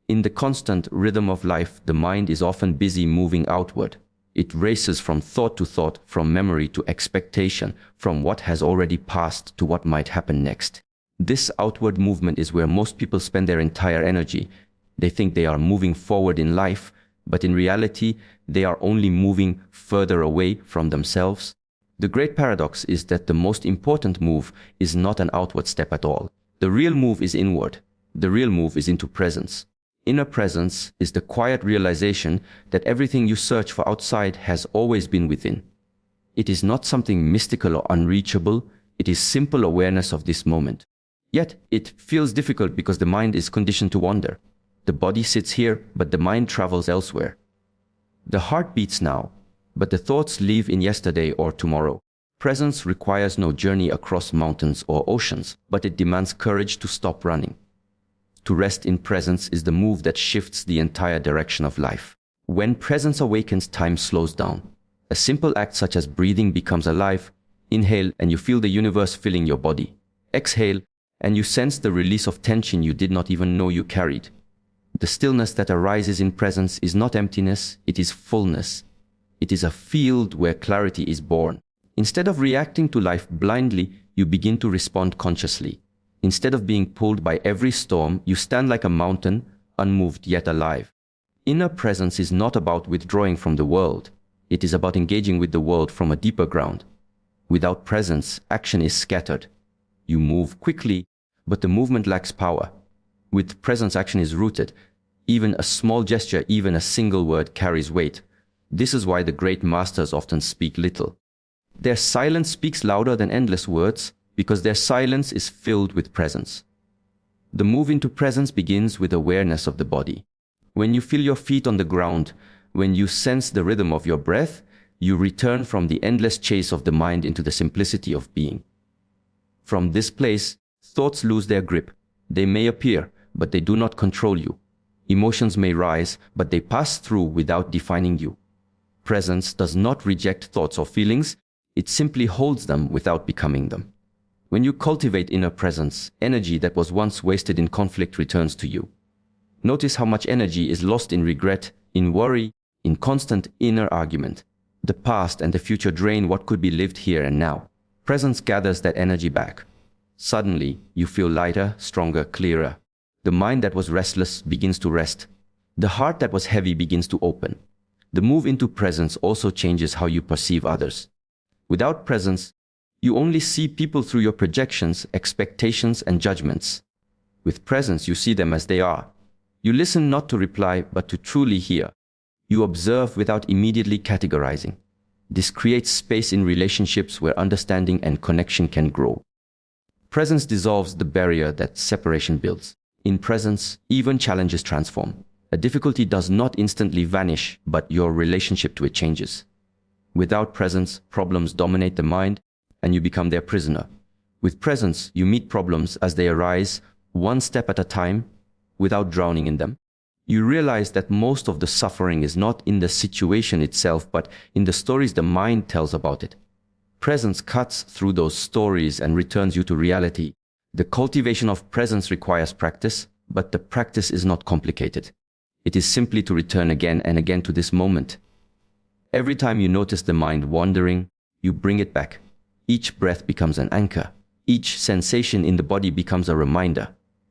In the constant rhythm of life, the mind is often busy moving outward. It races from thought to thought, from memory to expectation, from what has already passed to what might happen next. This outward movement is where most people spend their entire energy. They think they are moving forward in life, but in reality, they are only moving further away from themselves. The great paradox is that the most important move is not an outward step at all. The real move is inward. The real move is into presence. Inner presence is the quiet realization that everything you search for outside has always been within. It is not something mystical or unreachable. It is simple awareness of this moment. Yet, it feels difficult because the mind is conditioned to wander. The body sits here, but the mind travels elsewhere. The heart beats now, but the thoughts live in yesterday or tomorrow. Presence requires no journey across mountains or oceans, but it demands courage to stop running. To rest in presence is the move that shifts the entire direction of life. When presence awakens, time slows down. A simple act such as breathing becomes alive. Inhale and you feel the universe filling your body. Exhale and you sense the release of tension you did not even know you carried. The stillness that arises in presence is not emptiness, it is fullness. It is a field where clarity is born. Instead of reacting to life blindly, you begin to respond consciously. Instead of being pulled by every storm, you stand like a mountain, unmoved yet alive. Inner presence is not about withdrawing from the world. It is about engaging with the world from a deeper ground. Without presence, action is scattered. You move quickly, but the movement lacks power. With presence, action is rooted. Even a small gesture, even a single word carries weight. This is why the great masters often speak little. Their silence speaks louder than endless words, because their silence is filled with presence. The move into presence begins with awareness of the body. When you feel your feet on the ground, when you sense the rhythm of your breath, you return from the endless chase of the mind into the simplicity of being. From this place, thoughts lose their grip. They may appear, but they do not control you. Emotions may rise, but they pass through without defining you. Presence does not reject thoughts or feelings, it simply holds them without becoming them. When you cultivate inner presence, energy that was once wasted in conflict returns to you. Notice how much energy is lost in regret, in worry, in constant inner argument. The past and the future drain what could be lived here and now. Presence gathers that energy back. Suddenly, you feel lighter, stronger, clearer. The mind that was restless begins to rest. The heart that was heavy begins to open. The move into presence also changes how you perceive others. Without presence, you only see people through your projections, expectations, and judgments. With presence, you see them as they are. You listen not to reply, but to truly hear. You observe without immediately categorizing. This creates space in relationships where understanding and connection can grow. Presence dissolves the barrier that separation builds. In presence, even challenges transform. A difficulty does not instantly vanish, but your relationship to it changes. Without presence, problems dominate the mind, and you become their prisoner. With presence, you meet problems as they arise, one step at a time, without drowning in them. You realize that most of the suffering is not in the situation itself, but in the stories the mind tells about it. Presence cuts through those stories and returns you to reality. The cultivation of presence requires practice, but the practice is not complicated. It is simply to return again and again to this moment. Every time you notice the mind wandering, you bring it back. Each breath becomes an anchor. Each sensation in the body becomes a reminder.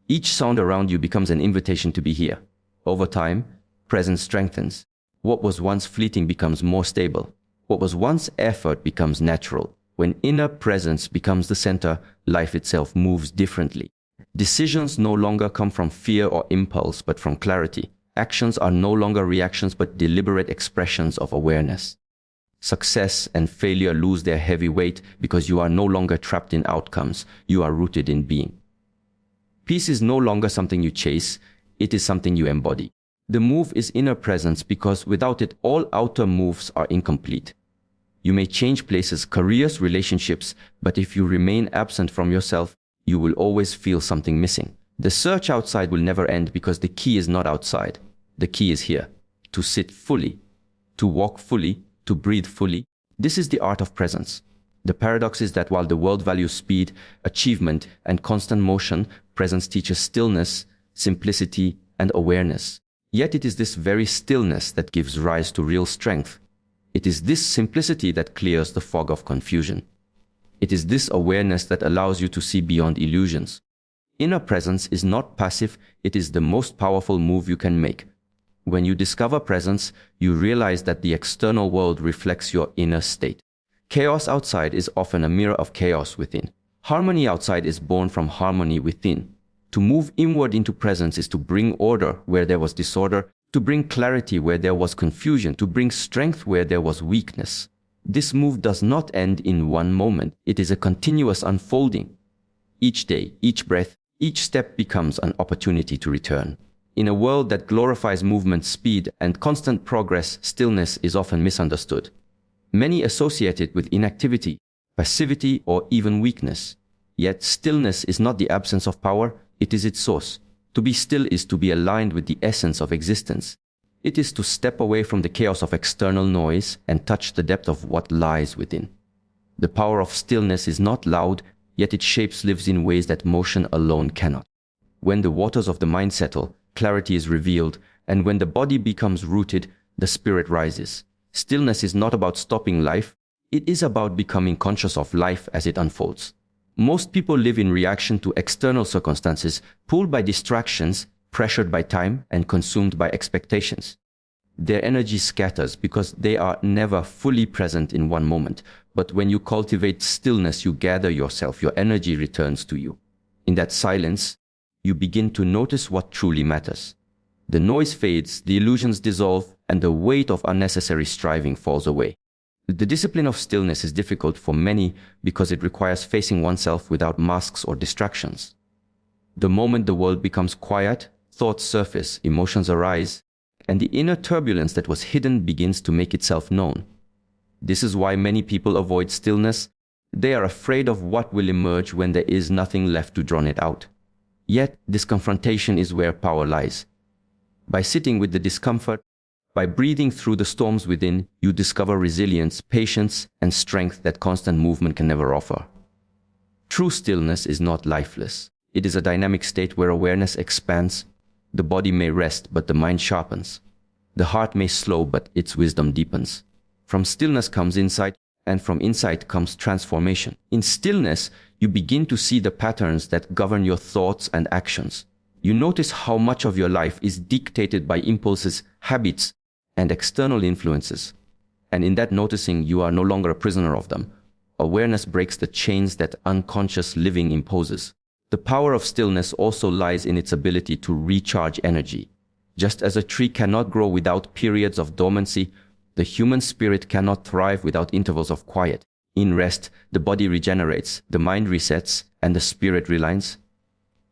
Each sound around you becomes an invitation to be here. Over time, presence strengthens. What was once fleeting becomes more stable. What was once effort becomes natural. When inner presence becomes the center, life itself moves differently. Decisions no longer come from fear or impulse, but from clarity. Actions are no longer reactions, but deliberate expressions of awareness. Success and failure lose their heavy weight because you are no longer trapped in outcomes. You are rooted in being. Peace is no longer something you chase. It is something you embody. The move is inner presence because without it, all outer moves are incomplete. You may change places, careers, relationships, but if you remain absent from yourself, you will always feel something missing. The search outside will never end because the key is not outside. The key is here. To sit fully, to walk fully, to breathe fully. This is the art of presence. The paradox is that while the world values speed, achievement, and constant motion, presence teaches stillness, simplicity, and awareness. Yet it is this very stillness that gives rise to real strength. It is this simplicity that clears the fog of confusion. It is this awareness that allows you to see beyond illusions. Inner presence is not passive, it is the most powerful move you can make. When you discover presence, you realize that the external world reflects your inner state. Chaos outside is often a mirror of chaos within. Harmony outside is born from harmony within. To move inward into presence is to bring order where there was disorder, to bring clarity where there was confusion, to bring strength where there was weakness. This move does not end in one moment. It is a continuous unfolding. Each day, each breath, each step becomes an opportunity to return. In a world that glorifies movement, speed, and constant progress, stillness is often misunderstood. Many associate it with inactivity, passivity, or even weakness. Yet stillness is not the absence of power, it is its source. To be still is to be aligned with the essence of existence. It is to step away from the chaos of external noise and touch the depth of what lies within. The power of stillness is not loud, yet its shapes lives in ways that motion alone cannot. When the waters of the mind settle, clarity is revealed, and when the body becomes rooted, the spirit rises. Stillness is not about stopping life, it is about becoming conscious of life as it unfolds. Most people live in reaction to external circumstances, pulled by distractions, pressured by time, and consumed by expectations. Their energy scatters because they are never fully present in one moment. But when you cultivate stillness, you gather yourself, your energy returns to you. In that silence, you begin to notice what truly matters. The noise fades, the illusions dissolve, and the weight of unnecessary striving falls away. The discipline of stillness is difficult for many because it requires facing oneself without masks or distractions. The moment the world becomes quiet, thoughts surface, emotions arise, and the inner turbulence that was hidden begins to make itself known. This is why many people avoid stillness. They are afraid of what will emerge when there is nothing left to drown it out. Yet, this confrontation is where power lies. By sitting with the discomfort, by breathing through the storms within, you discover resilience, patience, and strength that constant movement can never offer. True stillness is not lifeless. It is a dynamic state where awareness expands. The body may rest, but the mind sharpens. The heart may slow, but its wisdom deepens. From stillness comes insight, and from insight comes transformation. In stillness, you begin to see the patterns that govern your thoughts and actions. You notice how much of your life is dictated by impulses, habits, and external influences. And in that noticing, you are no longer a prisoner of them. Awareness breaks the chains that unconscious living imposes. The power of stillness also lies in its ability to recharge energy. Just as a tree cannot grow without periods of dormancy, the human spirit cannot thrive without intervals of quiet. In rest, the body regenerates, the mind resets, and the spirit realigns.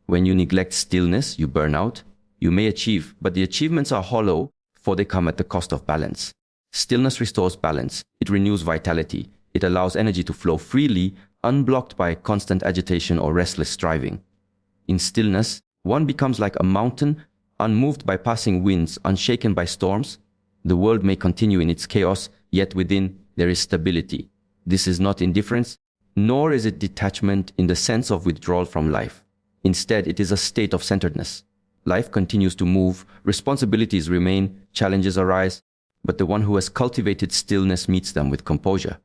When you neglect stillness, you burn out. You may achieve, but the achievements are hollow, for they come at the cost of balance. Stillness restores balance. It renews vitality. It allows energy to flow freely, unblocked by constant agitation or restless striving. In stillness, one becomes like a mountain, unmoved by passing winds, unshaken by storms. The world may continue in its chaos, yet within there is stability. This is not indifference, nor is it detachment in the sense of withdrawal from life. Instead, it is a state of centeredness. Life continues to move, responsibilities remain, challenges arise, but the one who has cultivated stillness meets them with composure.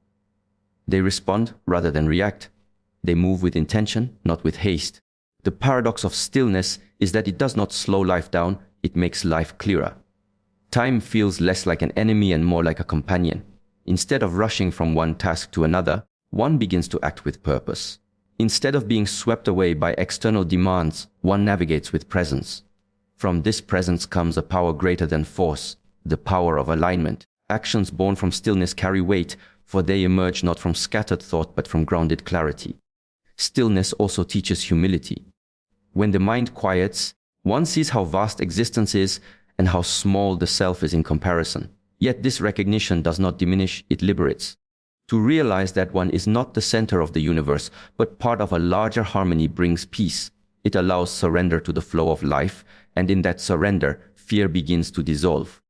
They respond rather than react. They move with intention, not with haste. The paradox of stillness is that it does not slow life down, it makes life clearer. Time feels less like an enemy and more like a companion. Instead of rushing from one task to another, one begins to act with purpose. Instead of being swept away by external demands, one navigates with presence. From this presence comes a power greater than force, the power of alignment. Actions born from stillness carry weight, for they emerge not from scattered thought but from grounded clarity. Stillness also teaches humility. When the mind quiets, one sees how vast existence is and how small the self is in comparison. Yet this recognition does not diminish, it liberates. To realize that one is not the center of the universe, but part of a larger harmony brings peace. It allows surrender to the flow of life, and in that surrender, fear begins to dissolve.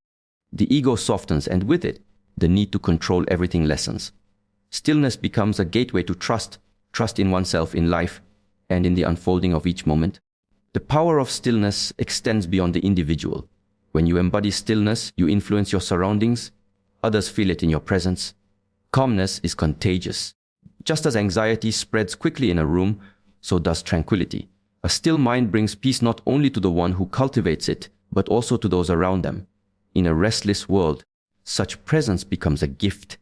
The ego softens, and with it, the need to control everything lessens. Stillness becomes a gateway to trust in oneself, in life, and in the unfolding of each moment. The power of stillness extends beyond the individual. When you embody stillness, you influence your surroundings. Others feel it in your presence. Calmness is contagious. Just as anxiety spreads quickly in a room, so does tranquility. A still mind brings peace not only to the one who cultivates it, but also to those around them. In a restless world, such presence becomes a gift.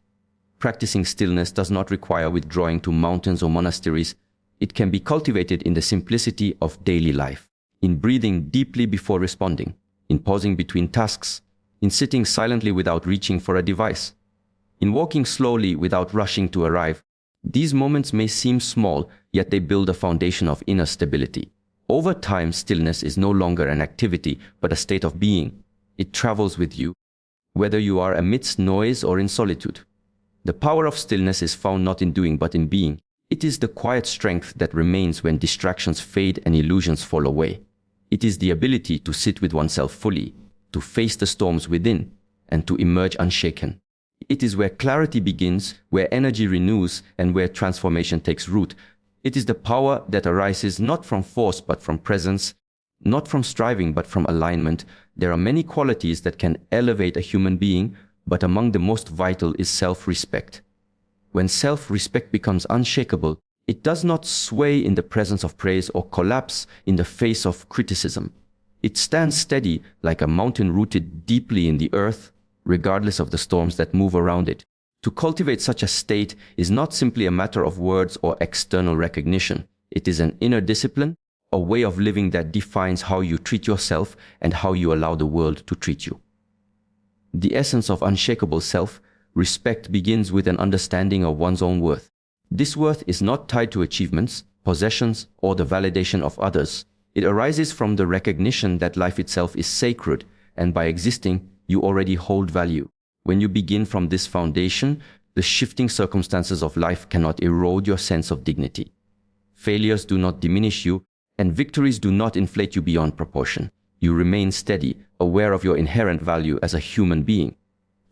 Practicing stillness does not require withdrawing to mountains or monasteries. It can be cultivated in the simplicity of daily life, in breathing deeply before responding, in pausing between tasks, in sitting silently without reaching for a device, in walking slowly without rushing to arrive. These moments may seem small, yet they build a foundation of inner stability. Over time, stillness is no longer an activity, but a state of being. It travels with you, whether you are amidst noise or in solitude. The power of stillness is found not in doing, but in being. It is the quiet strength that remains when distractions fade and illusions fall away. It is the ability to sit with oneself fully, to face the storms within, and to emerge unshaken. It is where clarity begins, where energy renews, and where transformation takes root. It is the power that arises not from force but from presence, not from striving but from alignment. There are many qualities that can elevate a human being, but among the most vital is self-respect. When self-respect becomes unshakable, it does not sway in the presence of praise or collapse in the face of criticism. It stands steady like a mountain rooted deeply in the earth, regardless of the storms that move around it. To cultivate such a state is not simply a matter of words or external recognition. It is an inner discipline, a way of living that defines how you treat yourself and how you allow the world to treat you. The essence of unshakable self-respect begins with an understanding of one's own worth. This worth is not tied to achievements, possessions, or the validation of others. It arises from the recognition that life itself is sacred, and by existing, you already hold value. When you begin from this foundation, the shifting circumstances of life cannot erode your sense of dignity. Failures do not diminish you, and victories do not inflate you beyond proportion. You remain steady, aware of your inherent value as a human being.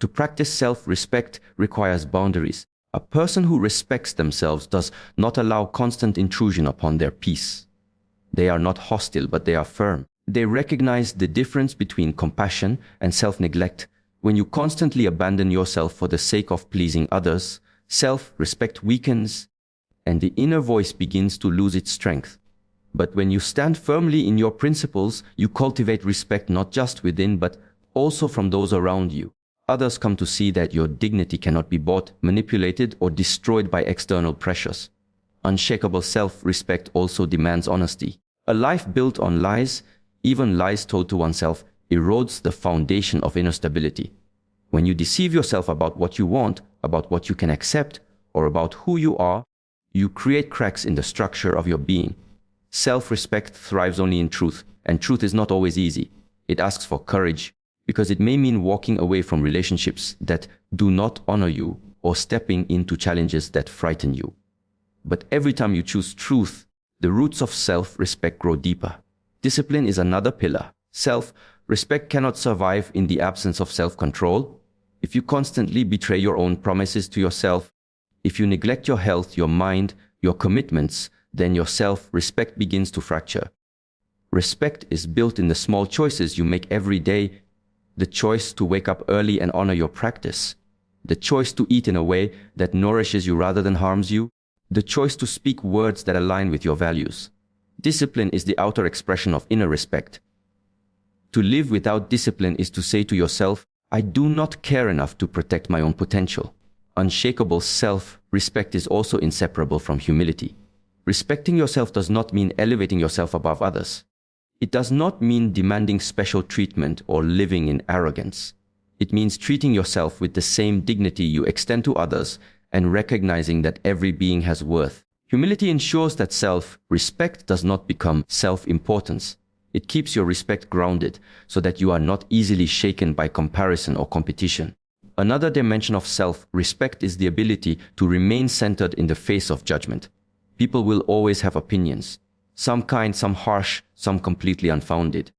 To practice self-respect requires boundaries. A person who respects themselves does not allow constant intrusion upon their peace. They are not hostile, but they are firm. They recognize the difference between compassion and self-neglect. When you constantly abandon yourself for the sake of pleasing others, self-respect weakens, and the inner voice begins to lose its strength. But when you stand firmly in your principles, you cultivate respect not just within, but also from those around you. Others come to see that your dignity cannot be bought, manipulated, or destroyed by external pressures. Unshakable self-respect also demands honesty. A life built on lies, even lies told to oneself, erodes the foundation of inner stability. When you deceive yourself about what you want, about what you can accept, or about who you are, you create cracks in the structure of your being. Self-respect thrives only in truth, and truth is not always easy. It asks for courage, because it may mean walking away from relationships that do not honor you or stepping into challenges that frighten you. But every time you choose truth, the roots of self-respect grow deeper. Discipline is another pillar. Self-respect cannot survive in the absence of self-control. If you constantly betray your own promises to yourself, if you neglect your health, your mind, your commitments, then your self-respect begins to fracture. Respect is built in the small choices you make every day. The choice to wake up early and honor your practice. The choice to eat in a way that nourishes you rather than harms you. The choice to speak words that align with your values. Discipline is the outer expression of inner respect. To live without discipline is to say to yourself, I do not care enough to protect my own potential. Unshakable self-respect is also inseparable from humility. Respecting yourself does not mean elevating yourself above others. It does not mean demanding special treatment or living in arrogance. It means treating yourself with the same dignity you extend to others and recognizing that every being has worth. Humility ensures that self-respect does not become self-importance. It keeps your respect grounded so that you are not easily shaken by comparison or competition. Another dimension of self-respect is the ability to remain centered in the face of judgment. People will always have opinions. Some kind, some harsh, some completely unfounded.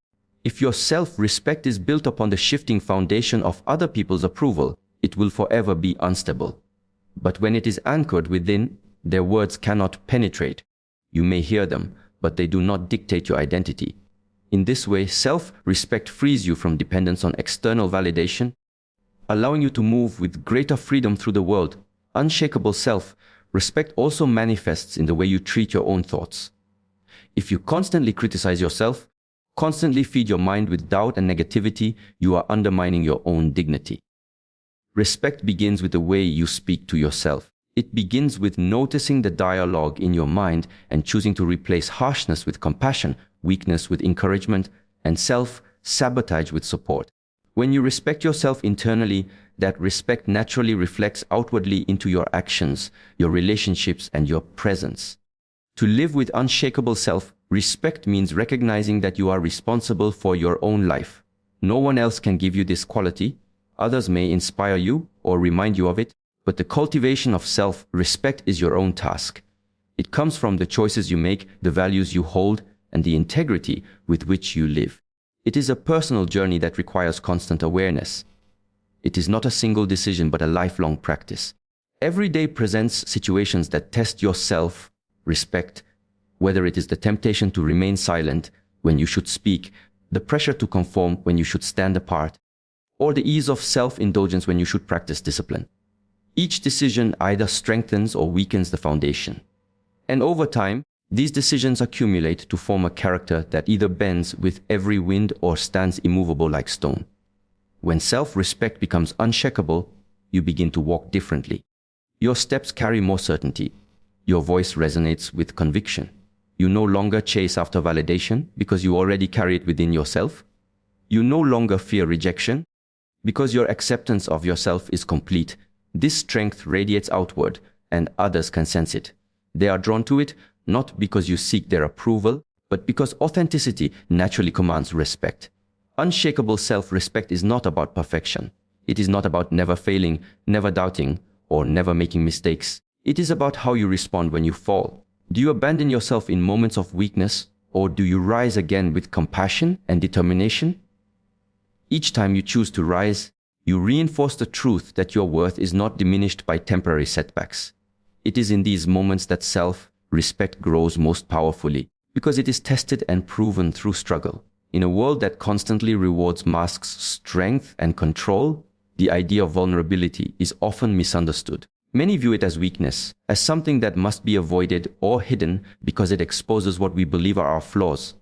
If your self-respect is built upon the shifting foundation of other people's approval, it will forever be unstable. But when it is anchored within, their words cannot penetrate. You may hear them, but they do not dictate your identity. In this way, self-respect frees you from dependence on external validation, allowing you to move with greater freedom through the world. Unshakable self-respect also manifests in the way you treat your own thoughts. If you constantly criticize yourself, constantly feed your mind with doubt and negativity, you are undermining your own dignity. Respect begins with the way you speak to yourself. It begins with noticing the dialogue in your mind and choosing to replace harshness with compassion, weakness with encouragement, and self-sabotage with support. When you respect yourself internally, that respect naturally reflects outwardly into your actions, your relationships, and your presence. To live with unshakable self-respect means recognizing that you are responsible for your own life. No one else can give you this quality. Others may inspire you or remind you of it, but the cultivation of self-respect is your own task. It comes from the choices you make, the values you hold, and the integrity with which you live. It is a personal journey that requires constant awareness. It is not a single decision, but a lifelong practice. Every day presents situations that test your self-respect, whether it is the temptation to remain silent when you should speak, the pressure to conform when you should stand apart, or the ease of self-indulgence when you should practice discipline. Each decision either strengthens or weakens the foundation. And over time, these decisions accumulate to form a character that either bends with every wind or stands immovable like stone. When self-respect becomes unshakable, you begin to walk differently. Your steps carry more certainty. Your voice resonates with conviction. You no longer chase after validation because you already carry it within yourself. You no longer fear rejection because your acceptance of yourself is complete. This strength radiates outward, and others can sense it. They are drawn to it not because you seek their approval, but because authenticity naturally commands respect. Unshakable self-respect is not about perfection. It is not about never failing, never doubting, or never making mistakes. It is about how you respond when you fall. Do you abandon yourself in moments of weakness, or do you rise again with compassion and determination? Each time you choose to rise, you reinforce the truth that your worth is not diminished by temporary setbacks. It is in these moments that self-respect grows most powerfully, because it is tested and proven through struggle. In a world that constantly rewards masks, strength, and control, the idea of vulnerability is often misunderstood. Many view it as weakness, as something that must be avoided or hidden because it exposes what we believe are our flaws.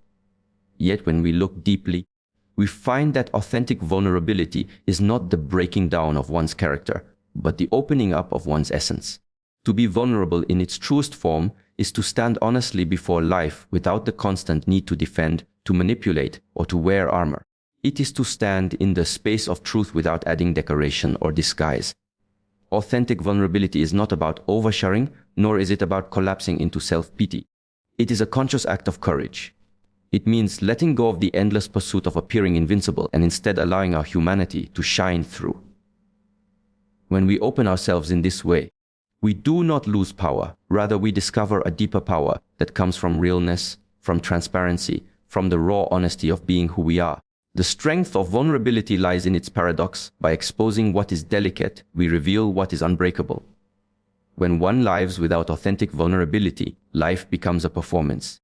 Yet when we look deeply, we find that authentic vulnerability is not the breaking down of one's character, but the opening up of one's essence. To be vulnerable in its truest form is to stand honestly before life without the constant need to defend, to manipulate, or to wear armor. It is to stand in the space of truth without adding decoration or disguise. Authentic vulnerability is not about oversharing, nor is it about collapsing into self-pity. It is a conscious act of courage. It means letting go of the endless pursuit of appearing invincible and instead allowing our humanity to shine through. When we open ourselves in this way, we do not lose power. Rather, we discover a deeper power that comes from realness, from transparency, from the raw honesty of being who we are. The strength of vulnerability lies in its paradox. By exposing what is delicate, we reveal what is unbreakable. When one lives without authentic vulnerability, life becomes a performance.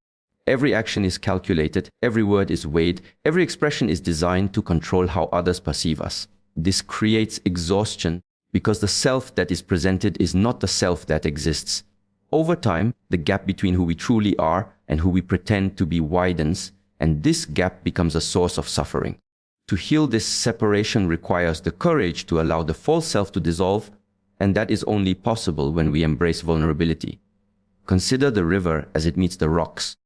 Every action is calculated, every word is weighed, every expression is designed to control how others perceive us. This creates exhaustion because the self that is presented is not the self that exists. Over time, the gap between who we truly are and who we pretend to be widens, and this gap becomes a source of suffering. To heal this separation requires the courage to allow the false self to dissolve, and that is only possible when we embrace vulnerability. Consider the river as it meets the rocks.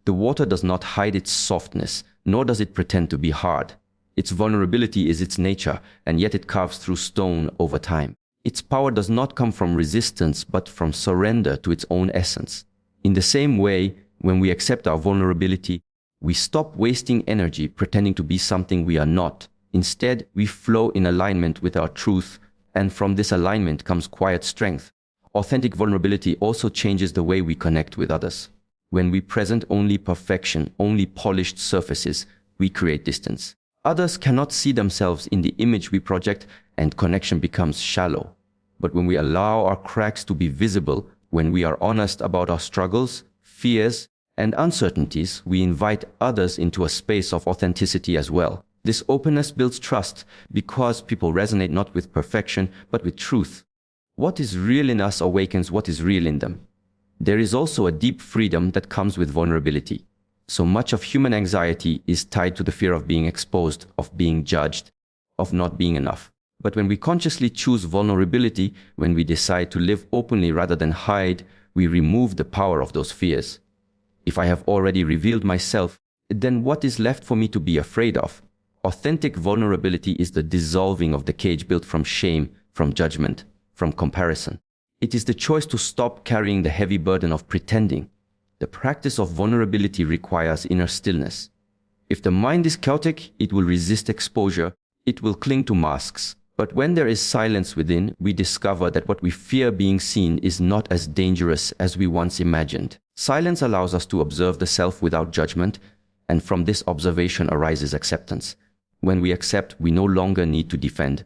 The water does not hide its softness, nor does it pretend to be hard. Its vulnerability is its nature, and yet it carves through stone over time. Its power does not come from resistance, but from surrender to its own essence. In the same way, when we accept our vulnerability, we stop wasting energy pretending to be something we are not. Instead, we flow in alignment with our truth, and from this alignment comes quiet strength. Authentic vulnerability also changes the way we connect with others. When we present only perfection, only polished surfaces, we create distance. Others cannot see themselves in the image we project, and connection becomes shallow. But when we allow our cracks to be visible, when we are honest about our struggles, fears, and uncertainties, we invite others into a space of authenticity as well. This openness builds trust because people resonate not with perfection, but with truth. What is real in us awakens what is real in them. There is also a deep freedom that comes with vulnerability. So much of human anxiety is tied to the fear of being exposed, of being judged, of not being enough. But when we consciously choose vulnerability, when we decide to live openly rather than hide, we remove the power of those fears. If I have already revealed myself, then what is left for me to be afraid of? Authentic vulnerability is the dissolving of the cage built from shame, from judgment, from comparison. It is the choice to stop carrying the heavy burden of pretending. The practice of vulnerability requires inner stillness. If the mind is chaotic, it will resist exposure, it will cling to masks. But when there is silence within, we discover that what we fear being seen is not as dangerous as we once imagined. Silence allows us to observe the self without judgment, and from this observation arises acceptance. When we accept, we no longer need to defend.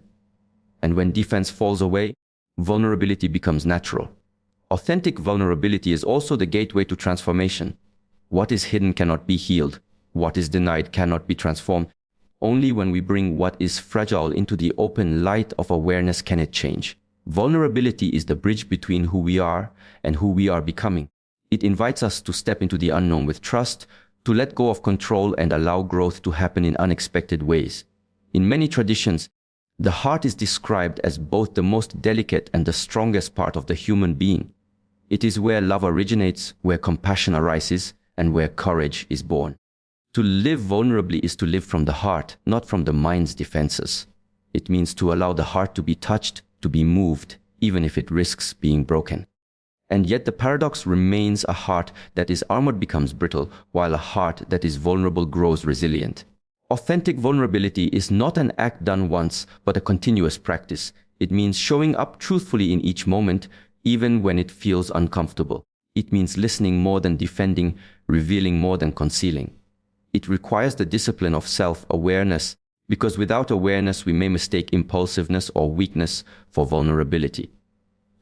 And when defense falls away, vulnerability becomes natural. Authentic vulnerability is also the gateway to transformation. What is hidden cannot be healed. What is denied cannot be transformed. Only when we bring what is fragile into the open light of awareness can it change. Vulnerability is the bridge between who we are and who we are becoming. It invites us to step into the unknown with trust, to let go of control and allow growth to happen in unexpected ways. In many traditions, the heart is described as both the most delicate and the strongest part of the human being. It is where love originates, where compassion arises, and where courage is born. To live vulnerably is to live from the heart, not from the mind's defenses. It means to allow the heart to be touched, to be moved, even if it risks being broken. And yet the paradox remains: a heart that is armored becomes brittle, while a heart that is vulnerable grows resilient. Authentic vulnerability is not an act done once, but a continuous practice. It means showing up truthfully in each moment, even when it feels uncomfortable. It means listening more than defending, revealing more than concealing. It requires the discipline of self-awareness, because without awareness we may mistake impulsiveness or weakness for vulnerability.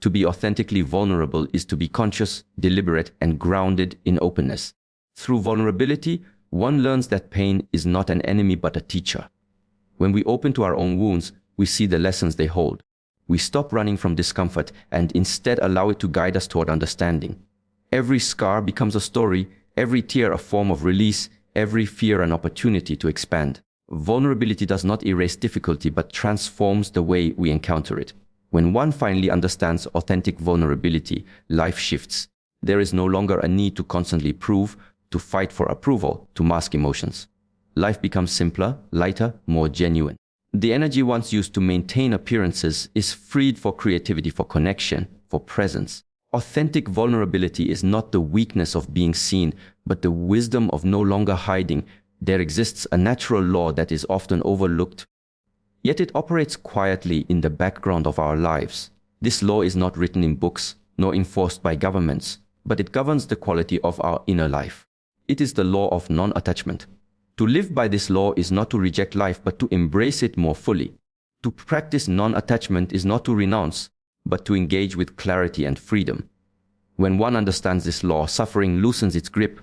To be authentically vulnerable is to be conscious, deliberate, and grounded in openness. Through vulnerability, one learns that pain is not an enemy but a teacher. When we open to our own wounds, we see the lessons they hold. We stop running from discomfort and instead allow it to guide us toward understanding. Every scar becomes a story, every tear a form of release, every fear an opportunity to expand. Vulnerability does not erase difficulty but transforms the way we encounter it. When one finally understands authentic vulnerability, life shifts. There is no longer a need to constantly prove, to fight for approval, to mask emotions. Life becomes simpler, lighter, more genuine. The energy once used to maintain appearances is freed for creativity, for connection, for presence. Authentic vulnerability is not the weakness of being seen, but the wisdom of no longer hiding. There exists a natural law that is often overlooked, yet it operates quietly in the background of our lives. This law is not written in books, nor enforced by governments, but it governs the quality of our inner life. It is the law of non-attachment. To live by this law is not to reject life, but to embrace it more fully. To practice non-attachment is not to renounce, but to engage with clarity and freedom. When one understands this law, suffering loosens its grip,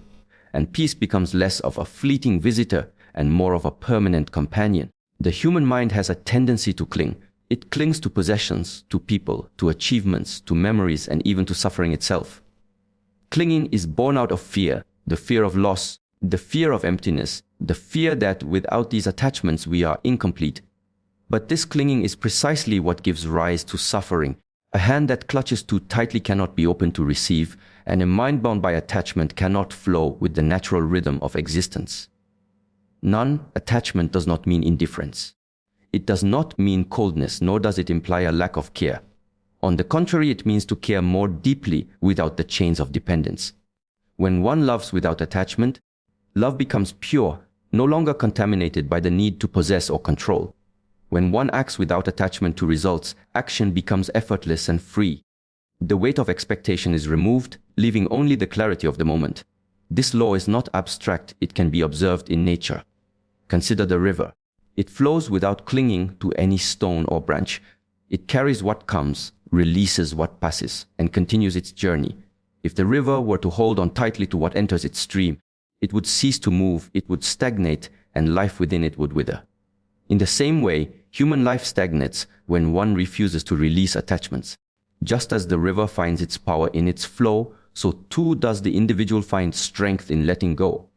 and peace becomes less of a fleeting visitor and more of a permanent companion. The human mind has a tendency to cling. It clings to possessions, to people, to achievements, to memories, and even to suffering itself. Clinging is born out of fear, the fear of loss, the fear of emptiness, the fear that without these attachments we are incomplete. But this clinging is precisely what gives rise to suffering. A hand that clutches too tightly cannot be open to receive, and a mind bound by attachment cannot flow with the natural rhythm of existence. Non-attachment does not mean indifference. It does not mean coldness, nor does it imply a lack of care. On the contrary, it means to care more deeply without the chains of dependence. When one loves without attachment, love becomes pure, no longer contaminated by the need to possess or control. When one acts without attachment to results, action becomes effortless and free. The weight of expectation is removed, leaving only the clarity of the moment. This law is not abstract, it can be observed in nature. Consider the river. It flows without clinging to any stone or branch. It carries what comes, releases what passes, and continues its journey. If the river were to hold on tightly to what enters its stream, it would cease to move, it would stagnate, and life within it would wither. In the same way, human life stagnates when one refuses to release attachments. Just as the river finds its power in its flow, so too does the individual find strength in letting go.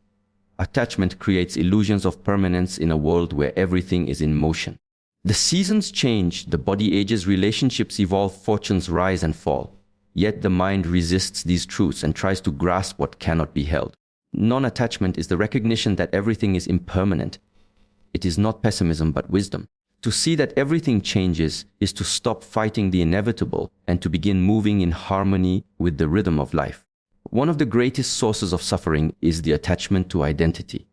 Attachment creates illusions of permanence in a world where everything is in motion. The seasons change, the body ages, relationships evolve, fortunes rise and fall. Yet the mind resists these truths and tries to grasp what cannot be held. Non-attachment is the recognition that everything is impermanent. It is not pessimism but wisdom. To see that everything changes is to stop fighting the inevitable and to begin moving in harmony with the rhythm of life. One of the greatest sources of suffering is the attachment to identity.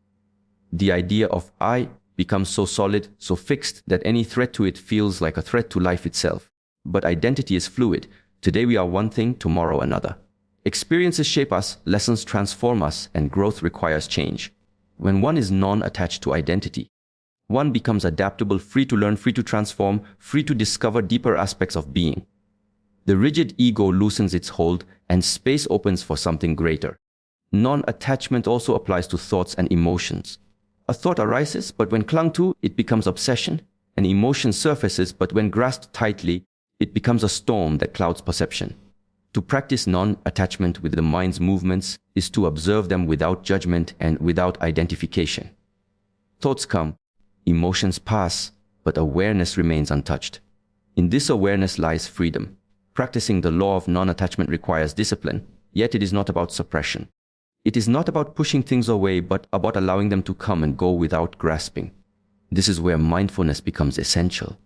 The idea of I becomes so solid, so fixed, that any threat to it feels like a threat to life itself. But identity is fluid. Today we are one thing, tomorrow another. Experiences shape us, lessons transform us, and growth requires change. When one is non-attached to identity, one becomes adaptable, free to learn, free to transform, free to discover deeper aspects of being. The rigid ego loosens its hold and space opens for something greater. Non-attachment also applies to thoughts and emotions. A thought arises, but when clung to, it becomes obsession. An emotion surfaces, but when grasped tightly, it becomes a storm that clouds perception. To practice non-attachment with the mind's movements is to observe them without judgment and without identification. Thoughts come, emotions pass, but awareness remains untouched. In this awareness lies freedom. Practicing the law of non-attachment requires discipline, yet it is not about suppression. It is not about pushing things away, but about allowing them to come and go without grasping. This is where mindfulness becomes essential.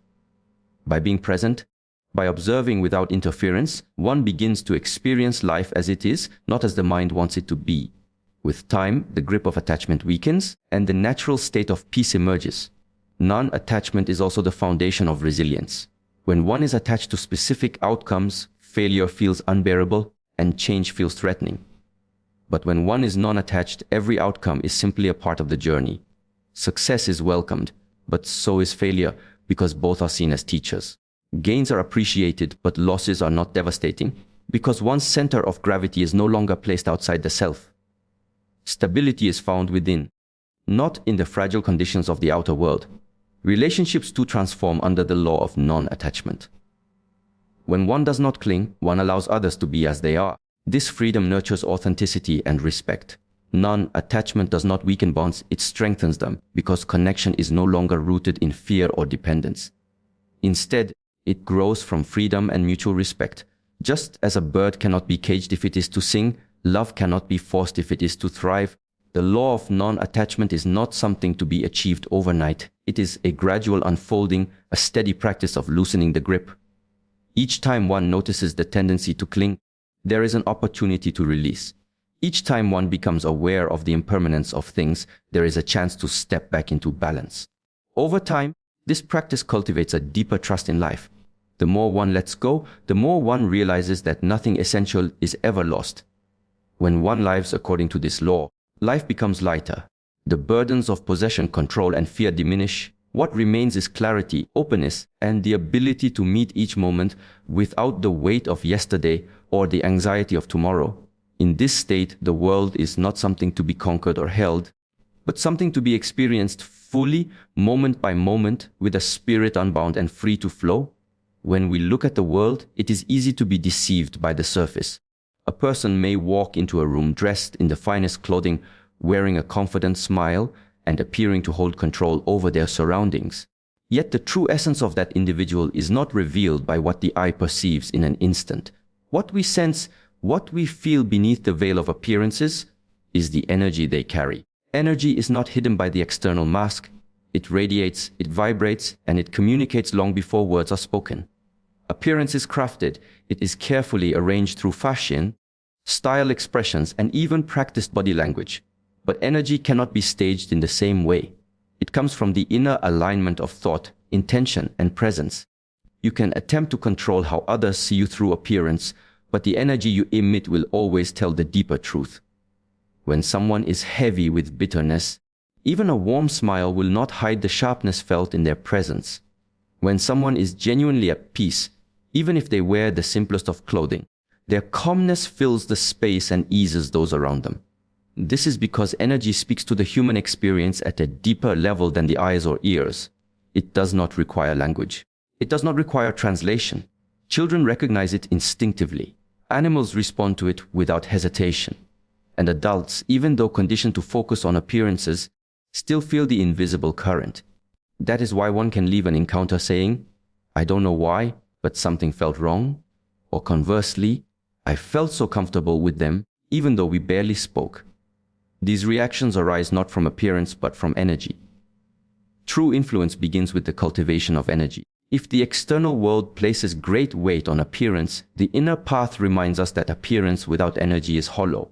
By being present, by observing without interference, one begins to experience life as it is, not as the mind wants it to be. With time, the grip of attachment weakens, and the natural state of peace emerges. Non-attachment is also the foundation of resilience. When one is attached to specific outcomes, failure feels unbearable, and change feels threatening. But when one is non-attached, every outcome is simply a part of the journey. Success is welcomed, but so is failure, because both are seen as teachers. Gains are appreciated, but losses are not devastating, because one's center of gravity is no longer placed outside the self. Stability is found within, not in the fragile conditions of the outer world. Relationships too transform under the law of non-attachment. When one does not cling, one allows others to be as they are. This freedom nurtures authenticity and respect. Non-attachment does not weaken bonds, it strengthens them, because connection is no longer rooted in fear or dependence. Instead, it grows from freedom and mutual respect. Just as a bird cannot be caged if it is to sing, love cannot be forced if it is to thrive. The law of non-attachment is not something to be achieved overnight. It is a gradual unfolding, a steady practice of loosening the grip. Each time one notices the tendency to cling, there is an opportunity to release. Each time one becomes aware of the impermanence of things, there is a chance to step back into balance. Over time, this practice cultivates a deeper trust in life. The more one lets go, the more one realizes that nothing essential is ever lost. When one lives according to this law, life becomes lighter. The burdens of possession, control, and fear diminish. What remains is clarity, openness, and the ability to meet each moment without the weight of yesterday or the anxiety of tomorrow. In this state, the world is not something to be conquered or held, but something to be experienced fully, moment by moment, with a spirit unbound and free to flow. When we look at the world, it is easy to be deceived by the surface. A person may walk into a room dressed in the finest clothing, wearing a confident smile, and appearing to hold control over their surroundings. Yet the true essence of that individual is not revealed by what the eye perceives in an instant. What we sense, what we feel beneath the veil of appearances, is the energy they carry. Energy is not hidden by the external mask. It radiates, it vibrates, and it communicates long before words are spoken. Appearance is crafted. It is carefully arranged through fashion, style expressions, and even practiced body language. But energy cannot be staged in the same way. It comes from the inner alignment of thought, intention, and presence. You can attempt to control how others see you through appearance, but the energy you emit will always tell the deeper truth. When someone is heavy with bitterness, even a warm smile will not hide the sharpness felt in their presence. When someone is genuinely at peace, even if they wear the simplest of clothing, Their calmness fills the space and eases those around them. This is because energy speaks to the human experience at a deeper level than the eyes or ears. It does not require language. It does not require translation. Children recognize it instinctively. Animals respond to it without hesitation. And adults, even though conditioned to focus on appearances, still feel the invisible current. That is why one can leave an encounter saying, "I don't know why, but something felt wrong." Or conversely, "I felt so comfortable with them, even though we barely spoke." These reactions arise not from appearance, but from energy. True influence begins with the cultivation of energy. If the external world places great weight on appearance, the inner path reminds us that appearance without energy is hollow.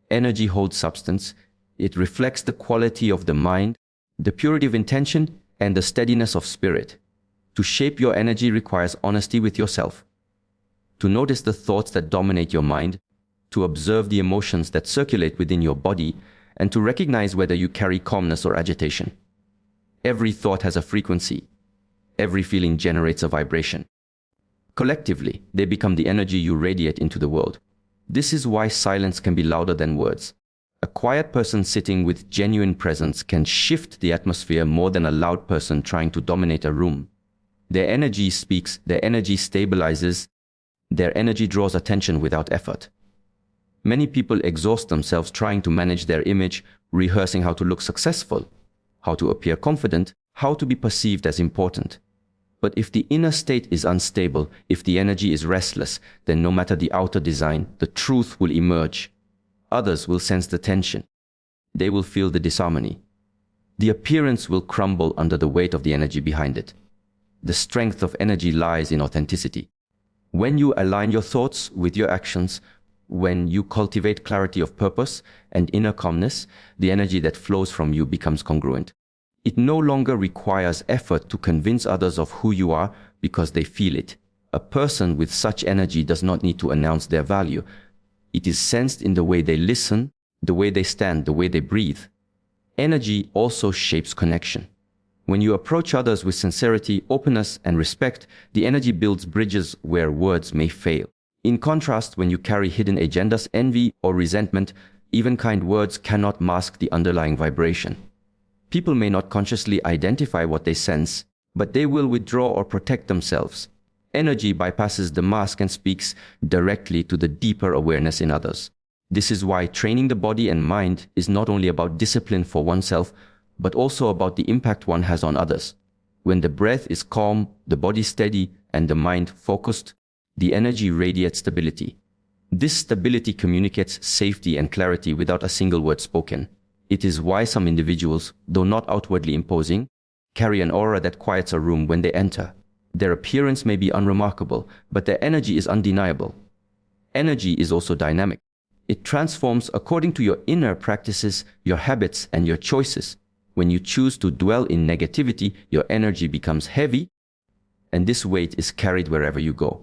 Energy holds substance. It reflects the quality of the mind, the purity of intention, and the steadiness of spirit. To shape your energy requires honesty with yourself. To notice the thoughts that dominate your mind, to observe the emotions that circulate within your body, and to recognize whether you carry calmness or agitation. Every thought has a frequency. Every feeling generates a vibration. Collectively, they become the energy you radiate into the world. This is why silence can be louder than words. A quiet person sitting with genuine presence can shift the atmosphere more than a loud person trying to dominate a room. Their energy speaks, their energy stabilizes, their energy draws attention without effort. Many people exhaust themselves trying to manage their image, rehearsing how to look successful, how to appear confident, how to be perceived as important. But if the inner state is unstable, if the energy is restless, then no matter the outer design, the truth will emerge. Others will sense the tension. They will feel the disharmony. The appearance will crumble under the weight of the energy behind it. The strength of energy lies in authenticity. When you align your thoughts with your actions, when you cultivate clarity of purpose and inner calmness, the energy that flows from you becomes congruent. It no longer requires effort to convince others of who you are because they feel it. A person with such energy does not need to announce their value. It is sensed in the way they listen, the way they stand, the way they breathe. Energy also shapes connection. When you approach others with sincerity, openness, and respect, the energy builds bridges where words may fail. In contrast, when you carry hidden agendas, envy, or resentment, even kind words cannot mask the underlying vibration. People may not consciously identify what they sense, but they will withdraw or protect themselves. Energy bypasses the mask and speaks directly to the deeper awareness in others. This is why training the body and mind is not only about discipline for oneself, but also about the impact one has on others. When the breath is calm, the body steady, and the mind focused, the energy radiates stability. This stability communicates safety and clarity without a single word spoken. It is why some individuals, though not outwardly imposing, carry an aura that quiets a room when they enter. Their appearance may be unremarkable, but their energy is undeniable. Energy is also dynamic. It transforms according to your inner practices, your habits, and your choices. When you choose to dwell in negativity, your energy becomes heavy, and this weight is carried wherever you go.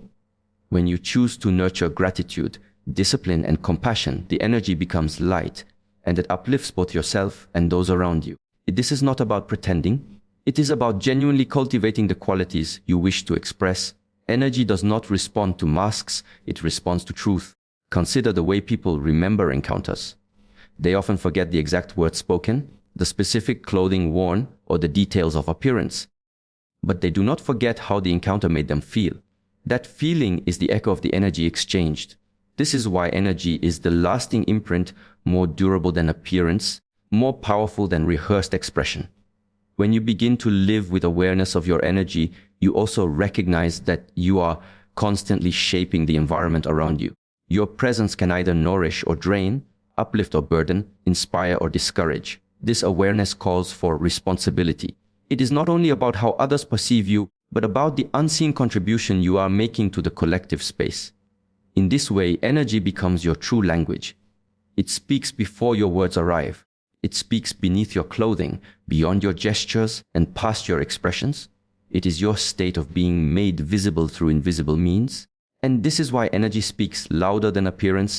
When you choose to nurture gratitude, discipline, and compassion, the energy becomes light, and it uplifts both yourself and those around you. This is not about pretending. It is about genuinely cultivating the qualities you wish to express. Energy does not respond to masks, it responds to truth. Consider the way people remember encounters. They often forget the exact words spoken, the specific clothing worn, or the details of appearance. But they do not forget how the encounter made them feel. That feeling is the echo of the energy exchanged. This is why energy is the lasting imprint, more durable than appearance, more powerful than rehearsed expression. When you begin to live with awareness of your energy, you also recognize that you are constantly shaping the environment around you. Your presence can either nourish or drain, uplift or burden, inspire or discourage. This awareness calls for responsibility. It is not only about how others perceive you, but about the unseen contribution you are making to the collective space. In this way, energy becomes your true language. It speaks before your words arrive. It speaks beneath your clothing, beyond your gestures, and past your expressions. It is your state of being made visible through invisible means. And this is why energy speaks louder than appearance.